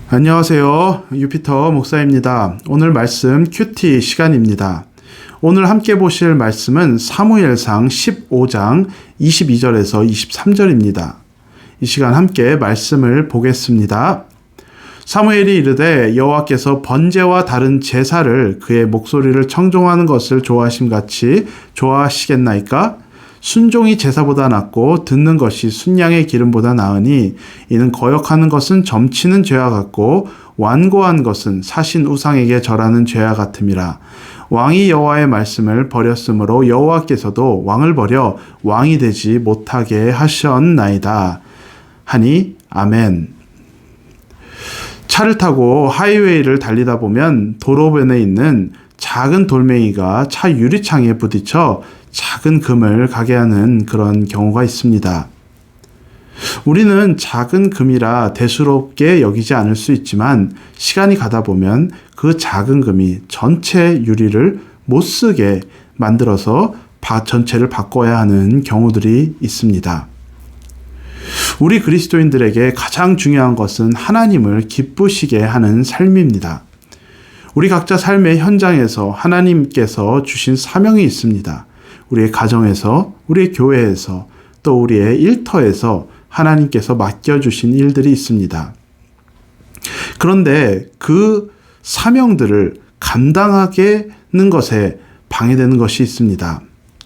안녕하세요. 유피터 목사입니다. 오늘 말씀 큐티 시간입니다. 오늘 함께 보실 말씀은 사무엘상 15장 22절에서 23절입니다. 이 시간 함께 말씀을 보겠습니다. 사무엘이 이르되 여호와께서 번제와 다른 제사를 그의 목소리를 청종하는 것을 좋아하심 같이 좋아하시겠나이까? 순종이 제사보다 낫고 듣는 것이 순양의 기름보다 나으니 이는 거역하는 것은 점치는 죄와 같고 완고한 것은 사신 우상에게 절하는 죄와 같음이라. 왕이 여호와의 말씀을 버렸으므로 여호와께서도 왕을 버려 왕이 되지 못하게 하셨나이다 하니 아멘. 차를 타고 하이웨이를 달리다 보면 도로변에 있는 작은 돌멩이가 차 유리창에 부딪혀 작은 금을 가게 하는 그런 경우가 있습니다. 우리는 작은 금이라 대수롭게 여기지 않을 수 있지만 시간이 가다 보면 그 작은 금이 전체 유리를 못쓰게 만들어서 전체를 바꿔야 하는 경우들이 있습니다. 우리 그리스도인들에게 가장 중요한 것은 하나님을 기쁘시게 하는 삶입니다. 우리 각자 삶의 현장에서 하나님께서 주신 사명이 있습니다. 우리의 가정에서, 우리의 교회에서, 또 우리의 일터에서 하나님께서 맡겨주신 일들이 있습니다. 그런데 그 사명들을 감당하게는 것에 방해되는 것이 있습니다.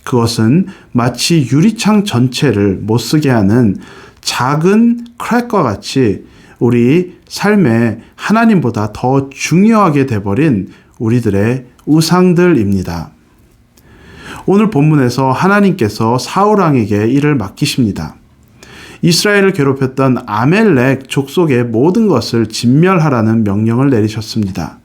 그것은 마치 유리창 전체를 못쓰게 하는 작은 크랙과 같이 우리 삶에 하나님보다 더 중요하게 돼버린 우리들의 우상들입니다. 오늘 본문에서 하나님께서 사울왕에게 이를 맡기십니다. 이스라엘을 괴롭혔던 아멜렉 족속의 모든 것을 진멸하라는 명령을 내리셨습니다.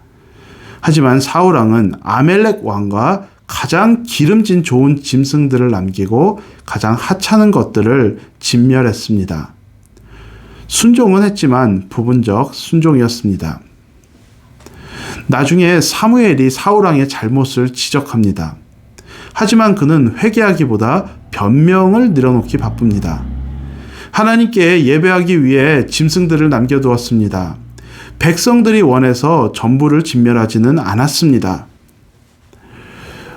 하지만 사울왕은 아멜렉 왕과 가장 기름진 좋은 짐승들을 남기고 가장 하찮은 것들을 진멸했습니다. 순종은 했지만 부분적 순종이었습니다. 나중에 사무엘이 사울왕의 잘못을 지적합니다. 하지만 그는 회개하기보다 변명을 늘어놓기 바쁩니다. 하나님께 예배하기 위해 짐승들을 남겨두었습니다. 백성들이 원해서 전부를 진멸하지는 않았습니다.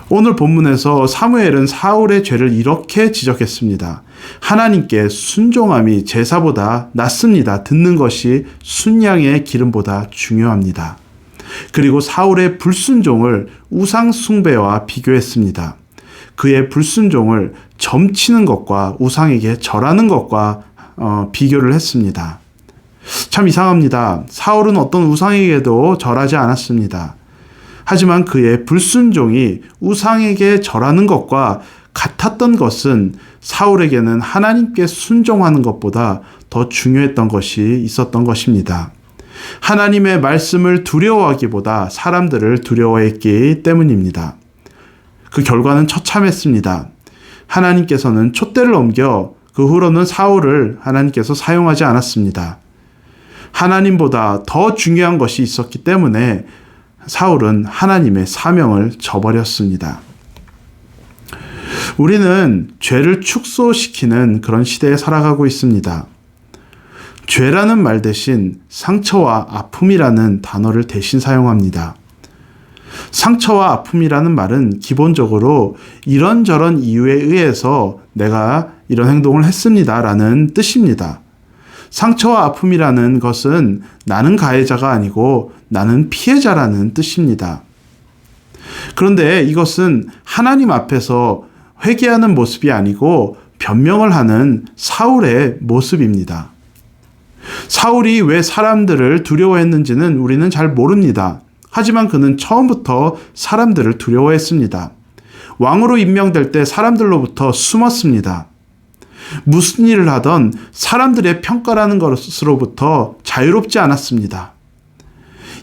오늘 본문에서 사무엘은 사울의 죄를 이렇게 지적했습니다. 하나님께 순종함이 제사보다 낫습니다. 듣는 것이 순양의 기름보다 중요합니다. 그리고 사울의 불순종을 우상 숭배와 비교했습니다. 그의 불순종을 점치는 것과 우상에게 절하는 것과 비교를 했습니다. 참 이상합니다. 사울은 어떤 우상에게도 절하지 않았습니다. 하지만 그의 불순종이 우상에게 절하는 것과 같았던 것은 사울에게는 하나님께 순종하는 것보다 더 중요했던 것이 있었던 것입니다. 하나님의 말씀을 두려워하기보다 사람들을 두려워했기 때문입니다. 그 결과는 처참했습니다. 하나님께서는 촛대를 옮겨 그 후로는 사울을 하나님께서 사용하지 않았습니다. 하나님보다 더 중요한 것이 있었기 때문에 사울은 하나님의 사명을 저버렸습니다. 우리는 죄를 축소시키는 그런 시대에 살아가고 있습니다. 죄라는 말 대신 상처와 아픔이라는 단어를 대신 사용합니다. 상처와 아픔이라는 말은 기본적으로 이런저런 이유에 의해서 내가 이런 행동을 했습니다 라는 뜻입니다. 상처와 아픔이라는 것은 나는 가해자가 아니고 나는 피해자라는 뜻입니다. 그런데 이것은 하나님 앞에서 회개하는 모습이 아니고 변명을 하는 사울의 모습입니다. 사울이 왜 사람들을 두려워했는지는 우리는 잘 모릅니다. 하지만 그는 처음부터 사람들을 두려워했습니다. 왕으로 임명될 때 사람들로부터 숨었습니다. 무슨 일을 하던 사람들의 평가라는 것으로부터 자유롭지 않았습니다.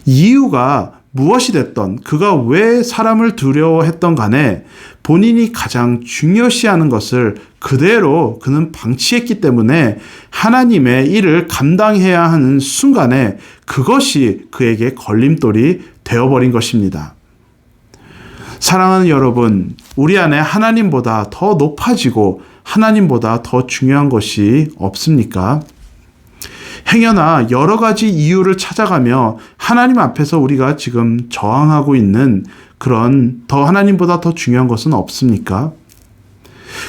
이유가 무엇이 됐던 그가 왜 사람을 두려워했던 간에 본인이 가장 중요시하는 것을 그대로 그는 방치했기 때문에 하나님의 일을 감당해야 하는 순간에 그것이 그에게 걸림돌이 되어버린 것입니다. 사랑하는 여러분, 우리 안에 하나님보다 더 높아지고 하나님보다 더 중요한 것이 없습니까? 행여나 여러 가지 이유를 찾아가며 하나님 앞에서 우리가 지금 저항하고 있는 그런 하나님보다 더 중요한 것은 없습니까?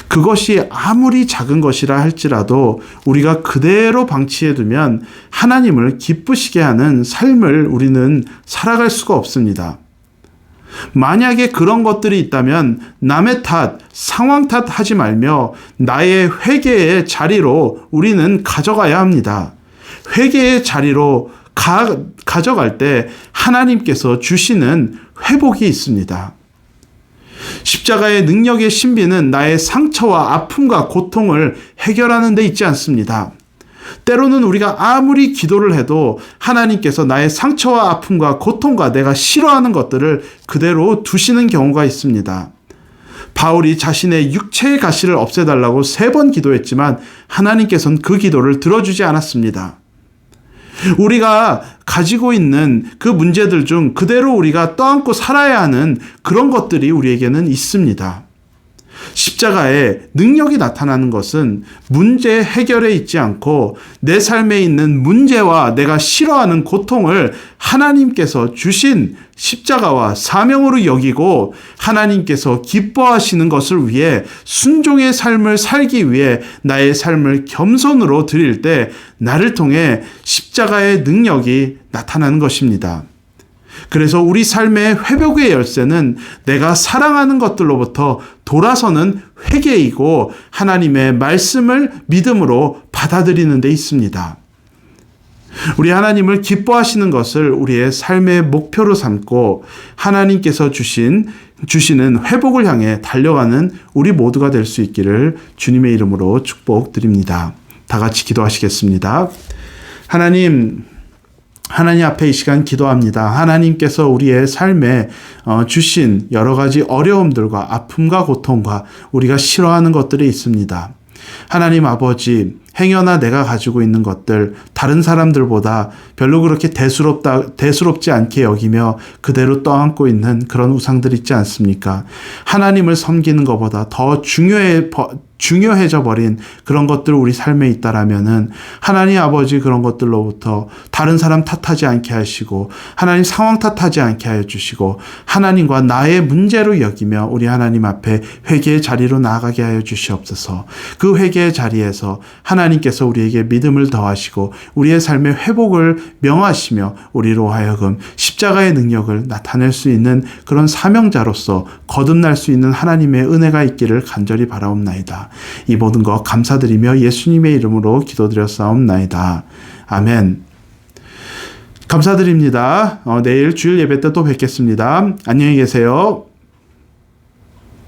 그것이 아무리 작은 것이라 할지라도 우리가 그대로 방치해두면 하나님을 기쁘시게 하는 삶을 우리는 살아갈 수가 없습니다. 만약에 그런 것들이 있다면 남의 탓, 상황 탓 하지 말며 나의 회개의 자리로 우리는 가져가야 합니다. 회개의 자리로 가져갈 때 하나님께서 주시는 회복이 있습니다. 십자가의 능력의 신비는 나의 상처와 아픔과 고통을 해결하는 데 있지 않습니다. 때로는 우리가 아무리 기도를 해도 하나님께서 나의 상처와 아픔과 고통과 내가 싫어하는 것들을 그대로 두시는 경우가 있습니다. 바울이 자신의 육체의 가시를 없애달라고 3번 기도했지만 하나님께서는 그 기도를 들어주지 않았습니다. 우리가 가지고 있는 그 문제들 중 그대로 우리가 떠안고 살아야 하는 그런 것들이 우리에게는 있습니다. 십자가에 능력이 나타나는 것은 문제 해결에 있지 않고 내 삶에 있는 문제와 내가 싫어하는 고통을 하나님께서 주신 십자가와 사명으로 여기고 하나님께서 기뻐하시는 것을 위해 순종의 삶을 살기 위해 나의 삶을 겸손으로 드릴 때 나를 통해 십자가의 능력이 나타나는 것입니다. 그래서 우리 삶의 회복의 열쇠는 내가 사랑하는 것들로부터 돌아서는 회개이고 하나님의 말씀을 믿음으로 받아들이는 데 있습니다. 우리 하나님을 기뻐하시는 것을 우리의 삶의 목표로 삼고 하나님께서 주시는 회복을 향해 달려가는 우리 모두가 될 수 있기를 주님의 이름으로 축복드립니다. 다 같이 기도하시겠습니다. 하나님 앞에 이 시간 기도합니다. 하나님께서 우리의 삶에 주신 여러 가지 어려움들과 아픔과 고통과 우리가 싫어하는 것들이 있습니다. 하나님 아버지, 행여나 내가 가지고 있는 것들 다른 사람들보다 별로 그렇게 대수롭지 않게 여기며 그대로 떠안고 있는 그런 우상들 있지 않습니까? 하나님을 섬기는 것보다 더 중요해져 버린 그런 것들 우리 삶에 있다라면은 하나님 아버지 그런 것들로부터 다른 사람 탓하지 않게 하시고 하나님 상황 탓하지 않게 하여 주시고 하나님과 나의 문제로 여기며 우리 하나님 앞에 회개의 자리로 나아가게 하여 주시옵소서. 그 회개의 자리에서 하나님께서 우리에게 믿음을 더하시고 우리의 삶의 회복을 명하시며 우리로 하여금 십자가의 능력을 나타낼 수 있는 그런 사명자로서 거듭날 수 있는 하나님의 은혜가 있기를 간절히 바라옵나이다. 이 모든 것 감사드리며 예수님의 이름으로 기도드렸사옵나이다. 아멘. 감사드립니다. 내일 주일 예배 때 또 뵙겠습니다. 안녕히 계세요.